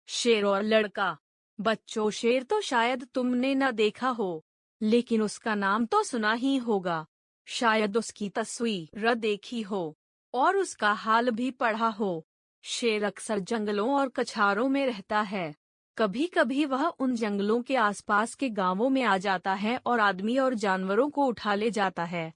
शेर और लड़का। बच्चों, शेर तो शायद तुमने न देखा हो, लेकिन उसका नाम तो सुना ही होगा। शायद उसकी तस्वीर देखी हो और उसका हाल भी पढ़ा हो। शेर अक्सर जंगलों और कछारों में रहता है। कभी कभी वह उन जंगलों के आसपास के गांवों में आ जाता है और आदमी और जानवरों को उठा ले जाता है।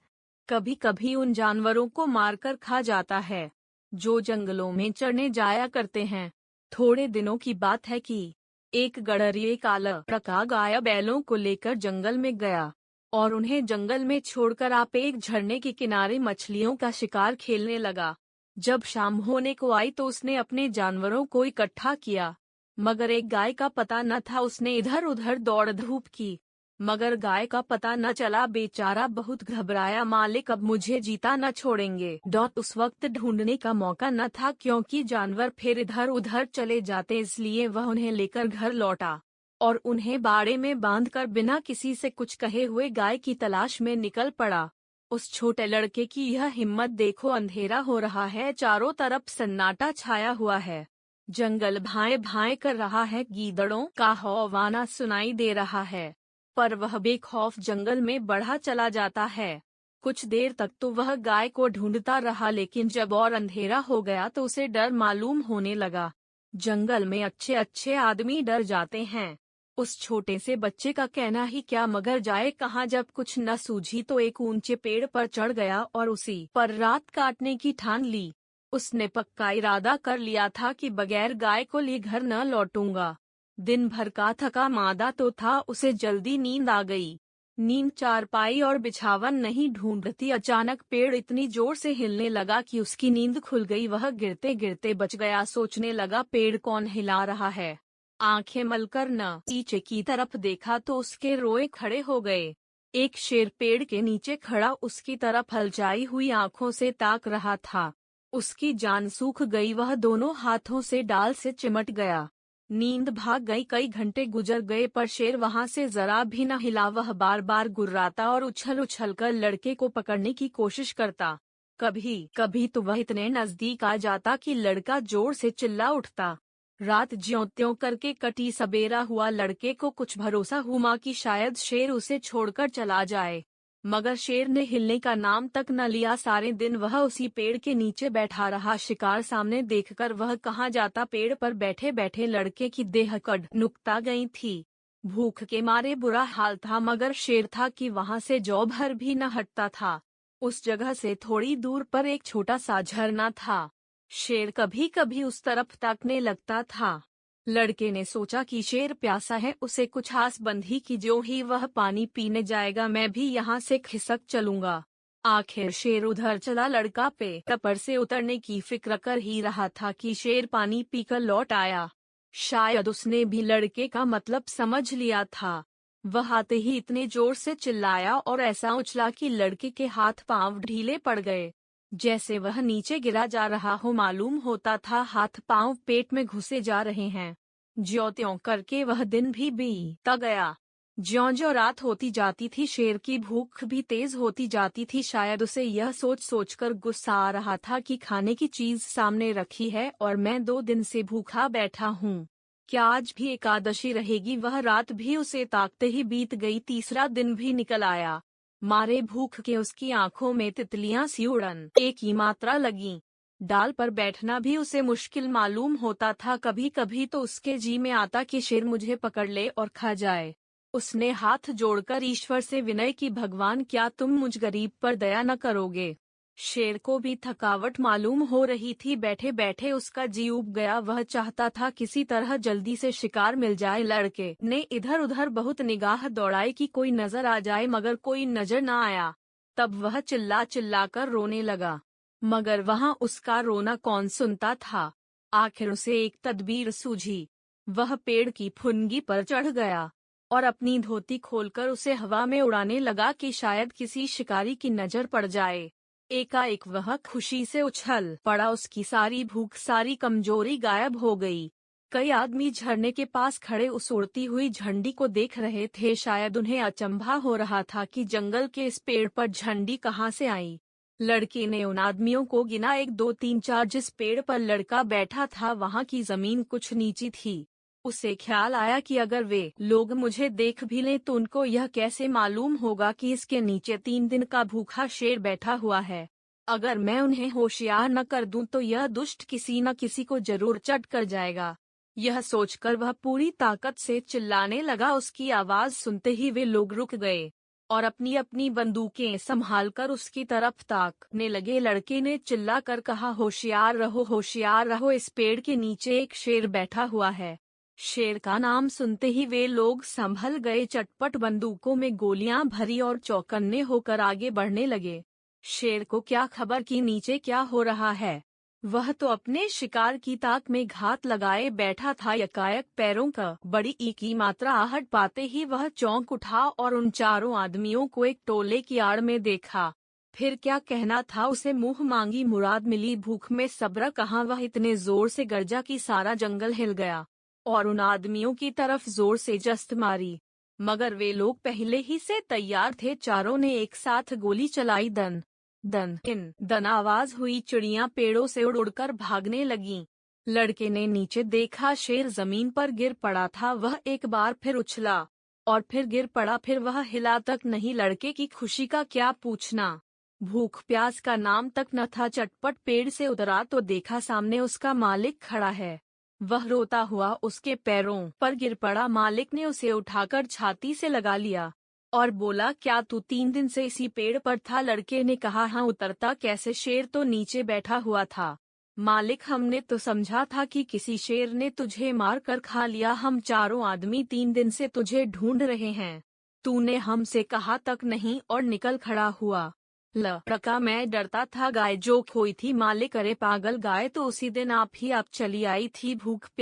कभी कभी उन जानवरों को मारकर खा जाता है जो जंगलों में चरने जाया करते हैं। थोड़े दिनों की बात है कि एक गडरिये काला रका गाय बैलों को लेकर जंगल में गया और उन्हें जंगल में छोड़कर आप एक झरने के किनारे मछलियों का शिकार खेलने लगा। जब शाम होने को आई तो उसने अपने जानवरों को इकट्ठा किया, मगर एक गाय का पता न था। उसने इधर उधर दौड़ धूप की, मगर गाय का पता न चला। बेचारा बहुत घबराया, मालिक अब मुझे जीता न छोड़ेंगे। उस वक्त ढूंढने का मौका न था क्योंकि जानवर फिर इधर उधर चले जाते, इसलिए वह उन्हें लेकर घर लौटा और उन्हें बाड़े में बांधकर बिना किसी से कुछ कहे हुए गाय की तलाश में निकल पड़ा। उस छोटे लड़के की यह हिम्मत देखो। अंधेरा हो रहा है, चारों तरफ सन्नाटा छाया हुआ है, जंगल भाए भाए कर रहा है, गीदड़ों का हौवाना सुनाई दे रहा है, पर वह बेखौफ जंगल में बढ़ा चला जाता है। कुछ देर तक तो वह गाय को ढूंढता रहा, लेकिन जब और अंधेरा हो गया तो उसे डर मालूम होने लगा। जंगल में अच्छे अच्छे आदमी डर जाते हैं, उस छोटे से बच्चे का कहना ही क्या, मगर जाए कहाँ। जब कुछ न सूझी तो एक ऊंचे पेड़ पर चढ़ गया और उसी पर रात काटने की ठान ली। उसने पक्का इरादा कर लिया था कि बगैर गाय को लिए घर न लौटूंगा। दिन भर का थका मादा तो था, उसे जल्दी नींद आ गई। नींद चारपाई और बिछावन नहीं ढूंढती, अचानक पेड़ इतनी जोर से हिलने लगा कि उसकी नींद खुल गई। वह गिरते गिरते बच गया। सोचने लगा, पेड़ कौन हिला रहा है। आंखें मलकर न नीचे की तरफ देखा तो उसके रोए खड़े हो गए। एक शेर पेड़ के नीचे खड़ा उसकी तरफ हलचाई हुई आंखों से ताक रहा था। उसकी जान सूख गई, वह दोनों हाथों से डाल से चिमट गया। नींद भाग गई। कई घंटे गुजर गए पर शेर वहां से जरा भी न हिला। वह बार बार गुर्राता और उछल उछल कर लड़के को पकड़ने की कोशिश करता। कभी कभी तो वह इतने नजदीक आ जाता कि लड़का जोर से चिल्ला उठता। रात ज्यों त्यों करके कटी। सबेरा हुआ, लड़के को कुछ भरोसा हुआ कि शायद शेर उसे छोड़कर चला जाए, मगर शेर ने हिलने का नाम तक न लिया। सारे दिन वह उसी पेड़ के नीचे बैठा रहा। शिकार सामने देखकर वह कहाँ जाता। पेड़ पर बैठे बैठे लड़के की देह कड़ नुकता गई थी। भूख के मारे बुरा हाल था, मगर शेर था कि वहां से जौ भर भी न हटता था। उस जगह से थोड़ी दूर पर एक छोटा सा झरना था। शेर कभी कभी उस तरफ ताकने लगता था। लड़के ने सोचा कि शेर प्यासा है, उसे कुछ आस बंधी कि जो ही वह पानी पीने जाएगा मैं भी यहाँ से खिसक चलूंगा। आखिर शेर उधर चला। लड़का पेड़ पर से उतरने की फिक्र कर ही रहा था कि शेर पानी पीकर लौट आया। शायद उसने भी लड़के का मतलब समझ लिया था। वह आते ही इतने जोर से चिल्लाया और ऐसा उछला कि लड़के के हाथ पांव ढीले पड़ गए, जैसे वह नीचे गिरा जा रहा हो। मालूम होता था हाथ पांव पेट में घुसे जा रहे हैं। ज्यों त्यों करके वह दिन भी बीतता गया। ज्यों ज्यों रात होती जाती थी शेर की भूख भी तेज होती जाती थी। शायद उसे यह सोच सोचकर गुस्सा आ रहा था कि खाने की चीज सामने रखी है और मैं 2 दिन से भूखा बैठा हूँ, क्या आज भी एकादशी रहेगी। वह रात भी उसे ताकते ही बीत गई। तीसरा दिन भी निकल आया। मारे भूख के उसकी आंखों में तितलियां सी उड़न एक ही मात्रा लगी। डाल पर बैठना भी उसे मुश्किल मालूम होता था। कभी कभी तो उसके जी में आता कि शेर मुझे पकड़ ले और खा जाए। उसने हाथ जोड़कर ईश्वर से विनय की, भगवान क्या तुम मुझ गरीब पर दया न करोगे। शेर को भी थकावट मालूम हो रही थी। बैठे बैठे उसका जी उब गया। वह चाहता था किसी तरह जल्दी से शिकार मिल जाए। लड़के ने इधर उधर बहुत निगाह दौड़ाई कि कोई नजर आ जाए, मगर कोई नजर न आया। तब वह चिल्ला चिल्ला कर रोने लगा, मगर वहां उसका रोना कौन सुनता था। आखिर उसे एक तदबीर सूझी। वह पेड़ की फुनगी पर चढ़ गया और अपनी धोती खोलकर उसे हवा में उड़ाने लगा कि शायद किसी शिकारी की नजर पड़ जाए। एकाएक वह खुशी से उछल पड़ा। उसकी सारी भूख सारी कमजोरी गायब हो गई। कई आदमी झरने के पास खड़े उस उड़ती हुई झंडी को देख रहे थे। शायद उन्हें अचंभा हो रहा था कि जंगल के इस पेड़ पर झंडी कहाँ से आई। लड़के ने उन आदमियों को गिना, 1 2 3 4। जिस पेड़ पर लड़का बैठा था वहाँ की जमीन कुछ नीची थी। उसे ख्याल आया कि अगर वे लोग मुझे देख भी लें तो उनको यह कैसे मालूम होगा कि इसके नीचे 3 दिन का भूखा शेर बैठा हुआ है। अगर मैं उन्हें होशियार न कर दूं तो यह दुष्ट किसी न किसी को जरूर चट कर जाएगा। यह सोचकर वह पूरी ताकत से चिल्लाने लगा। उसकी आवाज सुनते ही वे लोग रुक गए और अपनी अपनी बंदूकें संभालकर उसकी तरफ ताकने लगे। लड़के ने चिल्लाकर कहा, होशियार रहो, इस पेड़ के नीचे एक शेर बैठा हुआ है। शेर का नाम सुनते ही वे लोग संभल गए, चटपट बंदूकों में गोलियां भरी और चौकन्ने होकर आगे बढ़ने लगे। शेर को क्या खबर कि नीचे क्या हो रहा है। वह तो अपने शिकार की ताक में घात लगाए बैठा था। यकायक पैरों का बड़ी ई की मात्रा आहट पाते ही वह चौंक उठा और उन चारों आदमियों को एक टोले की आड़ में देखा। फिर क्या कहना था उसे, मुंह मांगी मुराद मिली। भूख में सब्र कहाँ, वह इतने जोर से गरजा कि सारा जंगल हिल गया और उन आदमियों की तरफ जोर से जस्त मारी। मगर वे लोग पहले ही से तैयार थे। चारों ने एक साथ गोली चलाई। दन दन दन आवाज हुई। चिड़ियां पेड़ों से उड़ उड़कर भागने लगीं। लड़के ने नीचे देखा, शेर जमीन पर गिर पड़ा था। वह एक बार फिर उछला और फिर गिर पड़ा, फिर वह हिला तक नहीं। लड़के की खुशी का क्या पूछना, भूख प्यास का नाम तक न था। चटपट पेड़ से उतरा तो देखा सामने उसका मालिक खड़ा है। वह रोता हुआ उसके पैरों पर गिर पड़ा। मालिक ने उसे उठाकर छाती से लगा लिया और बोला, क्या तू 3 दिन से इसी पेड़ पर था? लड़के ने कहा, हाँ, उतरता कैसे, शेर तो नीचे बैठा हुआ था। मालिक, हमने तो समझा था कि किसी शेर ने तुझे मार कर खा लिया। हम चारों आदमी 3 दिन से तुझे ढूंढ रहे हैं। तूने हमसे कहा तक नहीं और निकल खड़ा हुआ। लड़का, मैं डरता था, गाय जो खोई थी। मालिक, अरे पागल, गाय तो उसी दिन आप चली आई थी। भूख